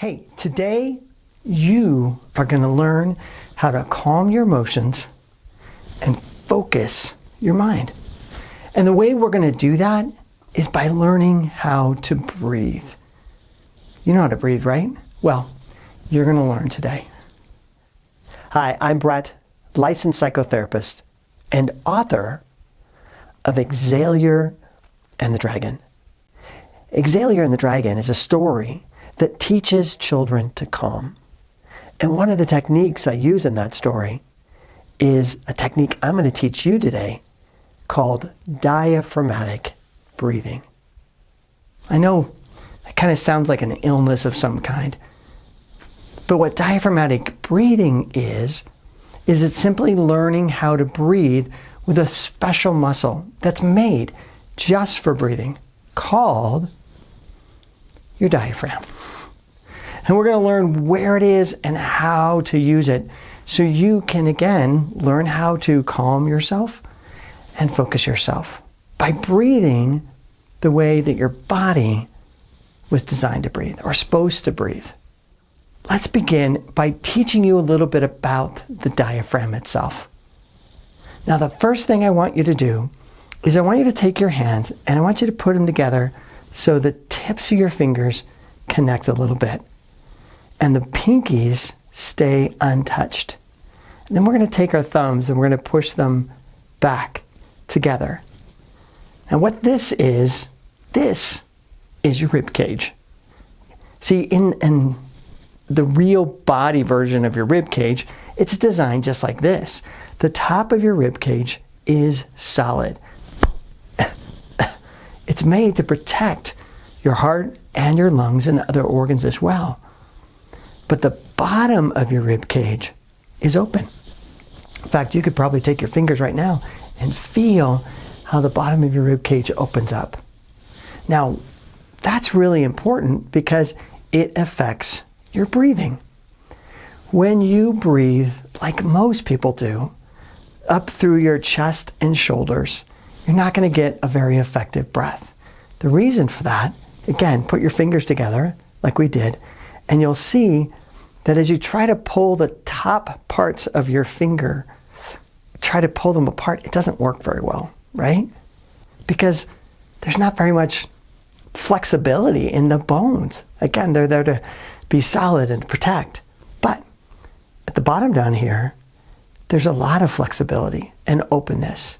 Hey, today you are going to learn how to calm your emotions and focus your mind. And the way we're going to do that is by learning how to breathe. You know how to breathe, right? Well, you're going to learn today. Hi, I'm Brett, licensed psychotherapist and author of Exhalier and the Dragon. Exhalier and the Dragon is a story that teaches children to calm. And one of the techniques I use in that story is a technique I'm going to teach you today called diaphragmatic breathing. I know it kind of sounds like an illness of some kind, but what diaphragmatic breathing is it's simply learning how to breathe with a special muscle that's made just for breathing called your diaphragm. And we're going to learn where it is and how to use it so you can again learn how to calm yourself and focus yourself by breathing the way that your body was designed to breathe or supposed to breathe. Let's begin by teaching you a little bit about the diaphragm itself. Now, the first thing I want you to do is I want you to take your hands and I want you to put them together so the tips of your fingers connect a little bit and the pinkies stay untouched. And then we're going to take our thumbs and we're going to push them back together. And what this is your rib cage. See, in the real body version of your rib cage, it's designed just like this. The top of your rib cage is solid. It's made to protect your heart and your lungs and other organs as well. But the bottom of your rib cage is open. In fact, you could probably take your fingers right now and feel how the bottom of your rib cage opens up. Now, that's really important because it affects your breathing. When you breathe, like most people do, up through your chest and shoulders, you're not going to get a very effective breath. The reason for that, again, put your fingers together like we did, and you'll see that as you try to pull the top parts of your finger, try to pull them apart, it doesn't work very well, right? Because there's not very much flexibility in the bones. Again, they're there to be solid and protect. But at the bottom down here, there's a lot of flexibility and openness.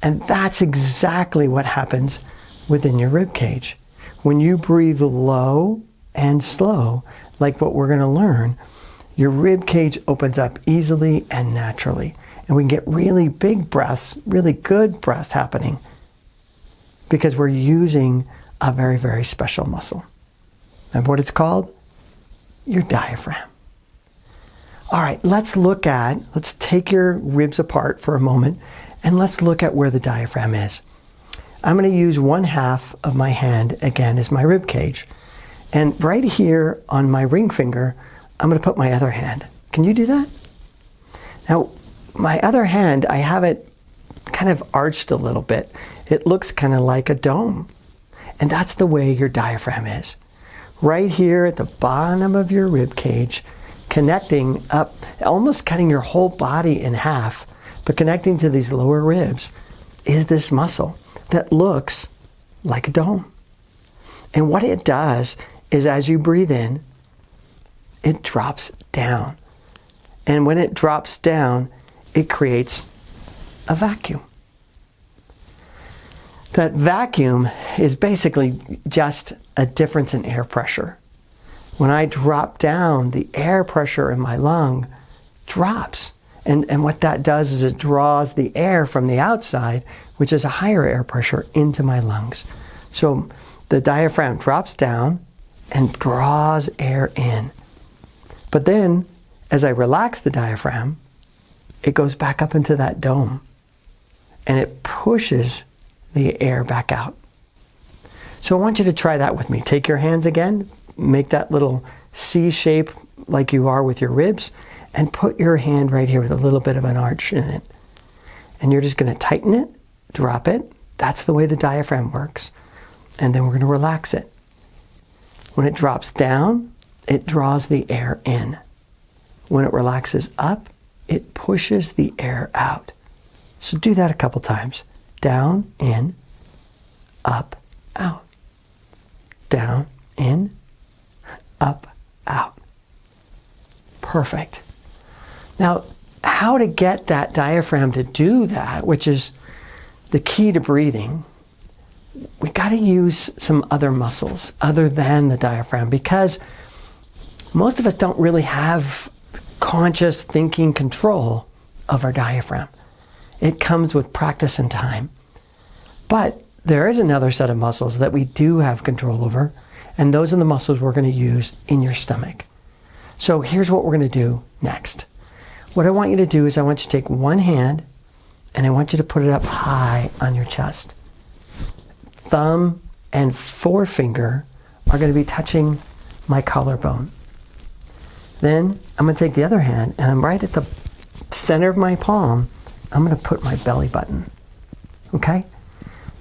And that's exactly what happens within your rib cage. When you breathe low and slow, like what we're going to learn, your rib cage opens up easily and naturally. And we can get really big breaths, really good breaths happening because we're using a very, very special muscle. And what it's called? Your diaphragm. All right, let's take your ribs apart for a moment and let's look at where the diaphragm is. I'm going to use one half of my hand again as my rib cage. And right here on my ring finger, I'm going to put my other hand. Can you do that? Now, my other hand, I have it kind of arched a little bit. It looks kind of like a dome. And that's the way your diaphragm is. Right here at the bottom of your rib cage, connecting up, almost cutting your whole body in half, but connecting to these lower ribs is this muscle that looks like a dome. And what it does is as you breathe in, it drops down. And when it drops down, it creates a vacuum. That vacuum is basically just a difference in air pressure. When I drop down, the air pressure in my lung drops. And what that does is it draws the air from the outside, which is a higher air pressure, into my lungs. So the diaphragm drops down and draws air in. But then, as I relax the diaphragm, it goes back up into that dome. And it pushes the air back out. So I want you to try that with me. Take your hands again, make that little C shape like you are with your ribs, and put your hand right here with a little bit of an arch in it. And you're just going to tighten it, drop it. That's the way the diaphragm works. And then we're going to relax it. When it drops down, it draws the air in. When it relaxes up, it pushes the air out. So do that a couple times. Down, in, up, out. Down, in, up, out. Perfect. Now, how to get that diaphragm to do that, which is the key to breathing, we got to use some other muscles other than the diaphragm, because most of us don't really have conscious thinking control of our diaphragm. It comes with practice and time. But there is another set of muscles that we do have control over, and those are the muscles we're going to use in your stomach. So here's what we're going to do next. What I want you to do is I want you to take one hand and I want you to put it up high on your chest. Thumb and forefinger are going to be touching my collarbone. Then I'm going to take the other hand and I'm right at the center of my palm. I'm going to put my belly button. Okay?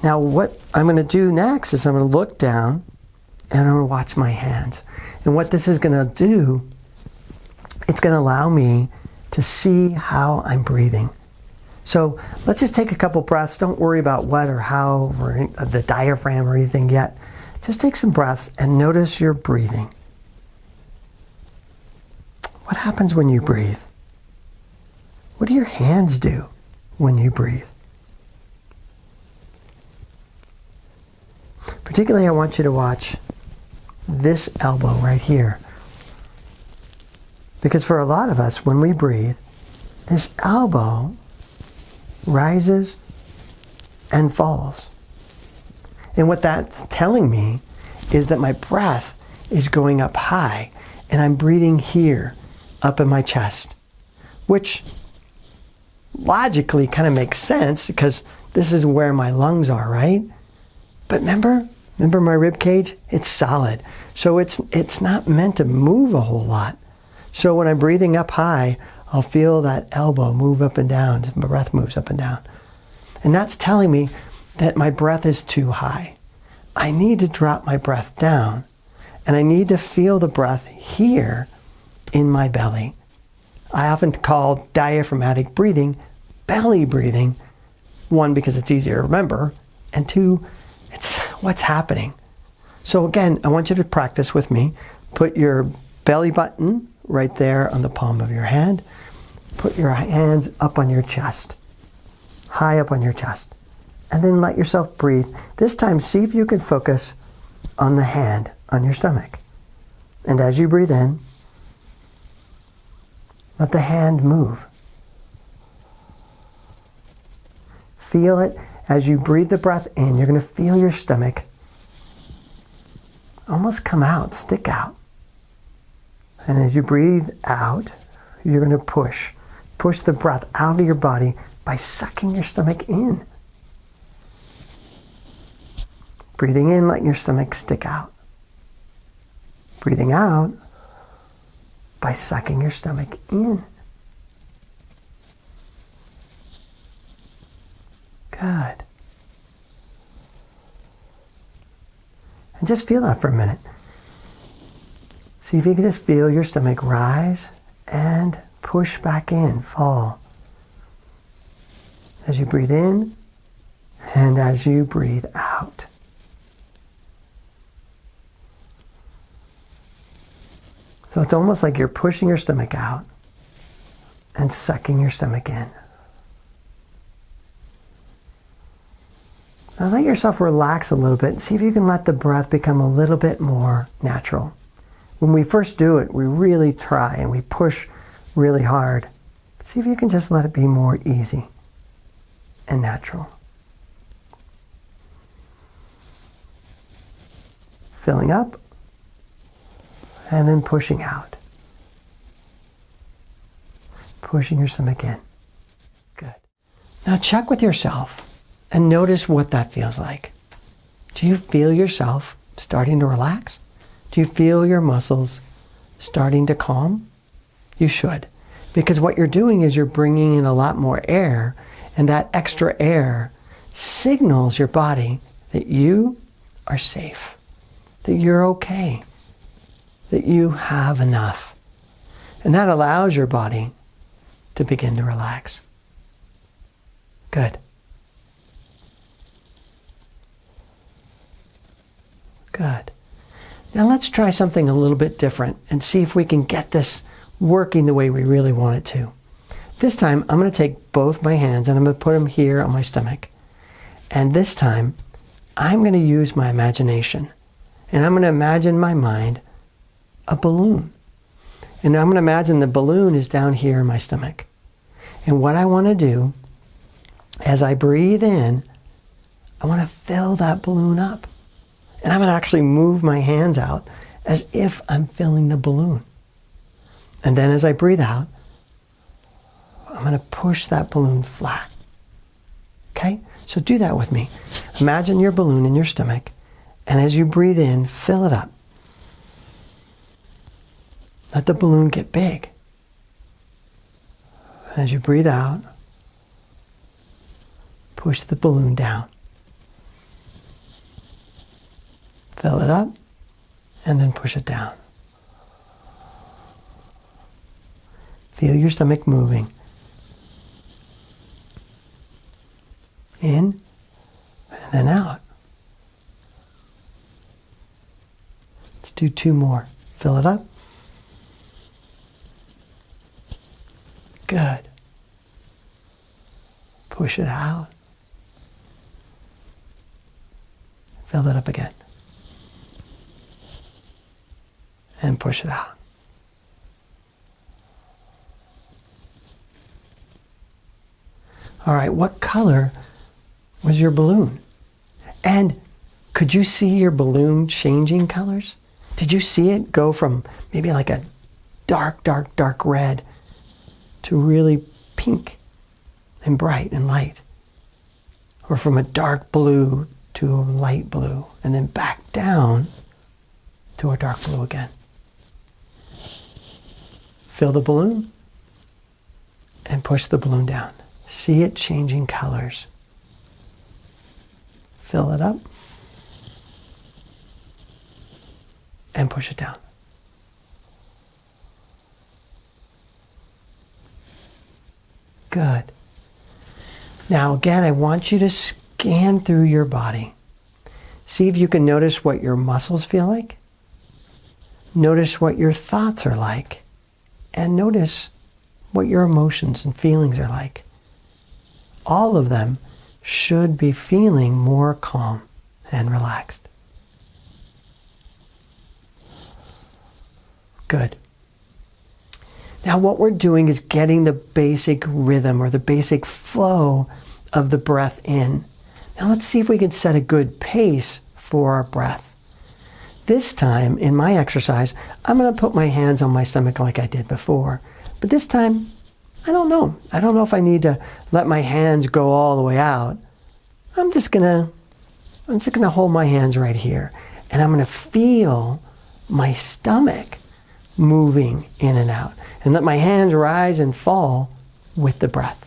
Now what I'm going to do next is I'm going to look down and I'm going to watch my hands. And what this is going to do, it's going to allow me to see how I'm breathing. So let's just take a couple breaths. Don't worry about what or how or the diaphragm or anything yet. Just take some breaths and notice your breathing. What happens when you breathe? What do your hands do when you breathe? Particularly, I want you to watch this elbow right here. Because for a lot of us, when we breathe, this elbow rises and falls. And what that's telling me is that my breath is going up high and I'm breathing here up in my chest, which logically kind of makes sense because this is where my lungs are, right? But remember my rib cage? It's solid. So it's not meant to move a whole lot. So when I'm breathing up high, I'll feel that elbow move up and down. My breath moves up and down. And that's telling me that my breath is too high. I need to drop my breath down. And I need to feel the breath here in my belly. I often call diaphragmatic breathing belly breathing. One, because it's easier to remember. And two, it's what's happening. So again, I want you to practice with me. Put your belly button right there on the palm of your hand. Put your hands up on your chest, high up on your chest. And then let yourself breathe. This time, see if you can focus on the hand on your stomach. And as you breathe in, let the hand move. Feel it as you breathe the breath in. You're going to feel your stomach almost come out, stick out. And as you breathe out, you're going to push the breath out of your body by sucking your stomach in. Breathing in, letting your stomach stick out. Breathing out by sucking your stomach in. Good. And just feel that for a minute. See if you can just feel your stomach rise and push back in, fall. As you breathe in and as you breathe out. So it's almost like you're pushing your stomach out and sucking your stomach in. Now let yourself relax a little bit and see if you can let the breath become a little bit more natural. When we first do it, we really try and we push really hard. But see if you can just let it be more easy and natural. Filling up and then pushing out. Pushing your stomach in. Good. Now check with yourself and notice what that feels like. Do you feel yourself starting to relax? Do you feel your muscles starting to calm? You should. Because what you're doing is you're bringing in a lot more air, and that extra air signals your body that you are safe, that you're okay, that you have enough. And that allows your body to begin to relax. Good. Good. Now let's try something a little bit different and see if we can get this working the way we really want it to. This time, I'm going to take both my hands and I'm going to put them here on my stomach. And this time, I'm going to use my imagination. And I'm going to imagine in my mind a balloon. And I'm going to imagine the balloon is down here in my stomach. And what I want to do, as I breathe in, I want to fill that balloon up. And I'm going to actually move my hands out as if I'm filling the balloon. And then as I breathe out, I'm going to push that balloon flat. Okay? So do that with me. Imagine your balloon in your stomach, and as you breathe in, fill it up. Let the balloon get big. As you breathe out, push the balloon down. Fill it up, and then push it down. Feel your stomach moving. In, and then out. Let's do 2 more. Fill it up. Good. Push it out. Fill it up again. And push it out. All right, what color was your balloon? And could you see your balloon changing colors? Did you see it go from maybe like a dark, dark, dark red to really pink and bright and light? Or from a dark blue to a light blue, and then back down to a dark blue again? Fill the balloon and push the balloon down. See it changing colors. Fill it up and push it down. Good. Now again, I want you to scan through your body. See if you can notice what your muscles feel like. Notice what your thoughts are like. And notice what your emotions and feelings are like. All of them should be feeling more calm and relaxed. Good. Now what we're doing is getting the basic rhythm or the basic flow of the breath in. Now let's see if we can set a good pace for our breath. This time in my exercise, I'm going to put my hands on my stomach like I did before. But this time, I don't know. I don't know if I need to let my hands go all the way out. I'm just gonna hold my hands right here. And I'm gonna feel my stomach moving in and out. And let my hands rise and fall with the breath.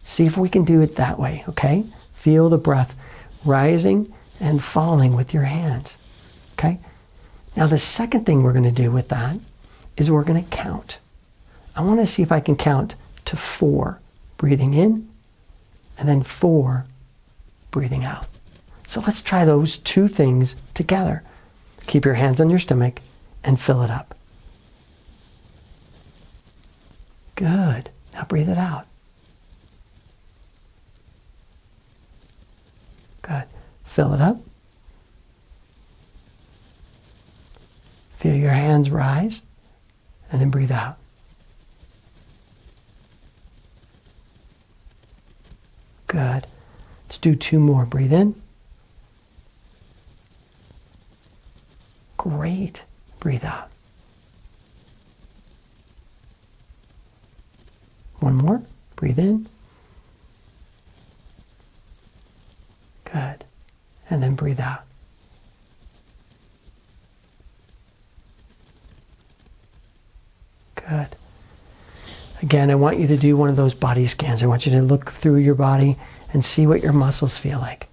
See if we can do it that way, okay? Feel the breath rising and falling with your hands, okay? Now the second thing we're gonna do with that is we're gonna count. I want to see if I can count to 4, breathing in, and then 4, breathing out. So let's try those 2 things together. Keep your hands on your stomach and fill it up. Good. Now breathe it out. Good. Fill it up. Feel your hands rise, and then breathe out. Good. Let's do 2 more. Breathe in. Great. Breathe out. 1 more. Breathe in. Good. And then breathe out. Good. Again, I want you to do one of those body scans. I want you to look through your body and see what your muscles feel like.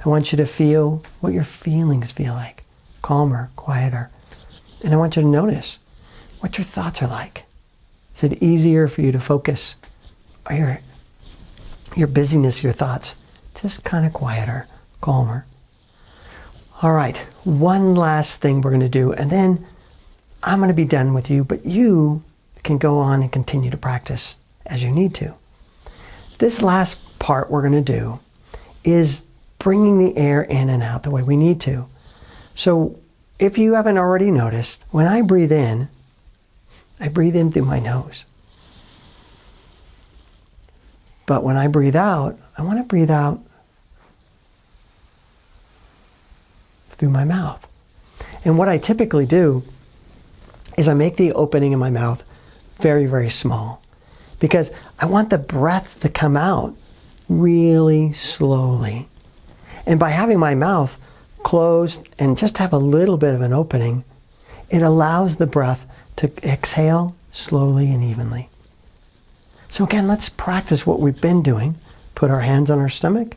I want you to feel what your feelings feel like. Calmer, quieter. And I want you to notice what your thoughts are like. Is it easier for you to focus? Or your busyness, your thoughts, just kind of quieter, calmer? All right, one last thing we're going to do, and then I'm going to be done with you, but you can go on and continue to practice as you need to. This last part we're going to do is bringing the air in and out the way we need to. So if you haven't already noticed, when I breathe in through my nose. But when I breathe out, I want to breathe out through my mouth. And what I typically do is I make the opening in my mouth very, very small, because I want the breath to come out really slowly. And by having my mouth closed and just have a little bit of an opening, it allows the breath to exhale slowly and evenly. So again, let's practice what we've been doing. Put our hands on our stomach.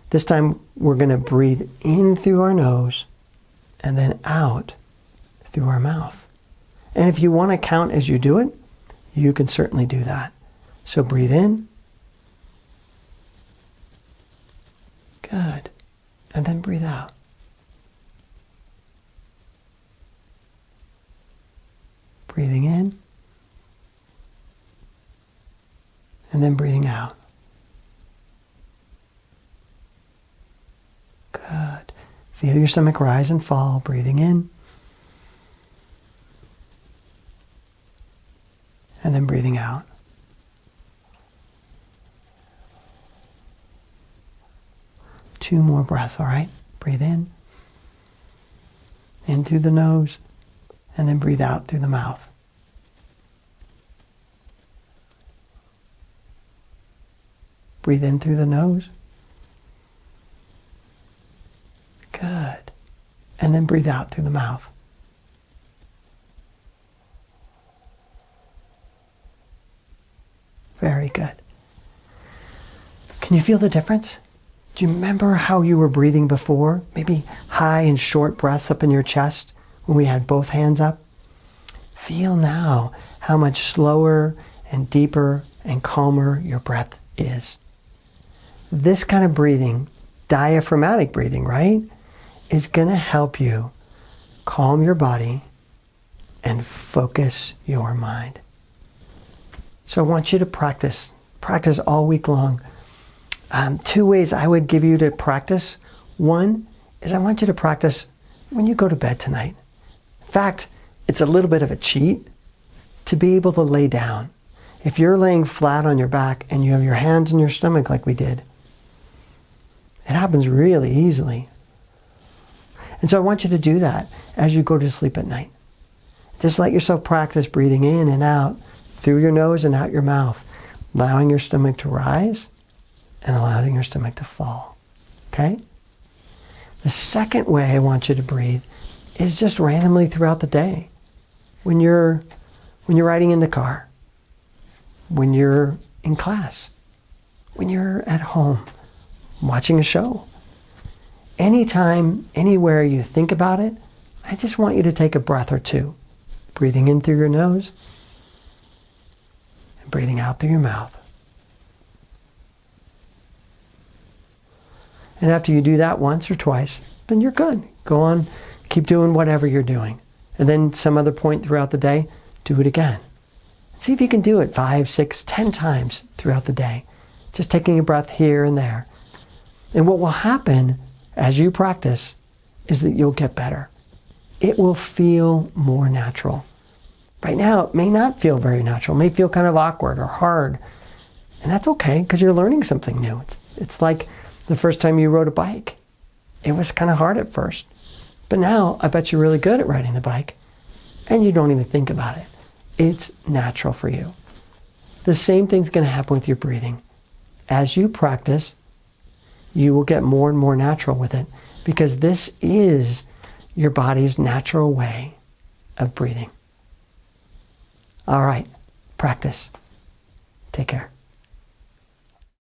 This time we're going to breathe in through our nose and then out through our mouth. And if you want to count as you do it, you can certainly do that. So breathe in. Good. And then breathe out. Breathing in. And then breathing out. Good. Feel your stomach rise and fall. Breathing in. And then breathing out. Two more breaths, all right? Breathe in through the nose, and then breathe out through the mouth. Breathe in through the nose. Good. And then breathe out through the mouth. Very good. Can you feel the difference? Do you remember how you were breathing before? Maybe high and short breaths up in your chest when we had both hands up? Feel now how much slower and deeper and calmer your breath is. This kind of breathing, diaphragmatic breathing, right, is going to help you calm your body and focus your mind. So I want you to practice all week long. Two ways I would give you to practice. One is I want you to practice when you go to bed tonight. In fact, it's a little bit of a cheat to be able to lay down. If you're laying flat on your back and you have your hands in your stomach like we did, it happens really easily. And so I want you to do that as you go to sleep at night. Just let yourself practice breathing in and out through your nose and out your mouth, allowing your stomach to rise and allowing your stomach to fall. Okay? The second way I want you to breathe is just randomly throughout the day. When you're riding in the car, when you're in class, when you're at home watching a show. Anytime, anywhere you think about it, I just want you to take a breath or two. Breathing in through your nose and breathing out through your mouth. And after you do that once or twice, then you're good. Go on, keep doing whatever you're doing. And then some other point throughout the day, do it again. See if you can do it 5, 6, 10 times throughout the day. Just taking a breath here and there. And what will happen as you practice is that you'll get better. It will feel more natural. Right now, it may not feel very natural. It may feel kind of awkward or hard. And that's okay, because you're learning something new. It's like the first time you rode a bike. It was kind of hard at first. But now, I bet you're really good at riding the bike. And you don't even think about it. It's natural for you. The same thing's going to happen with your breathing. As you practice, you will get more and more natural with it, because this is your body's natural way of breathing. All right, practice. Take care.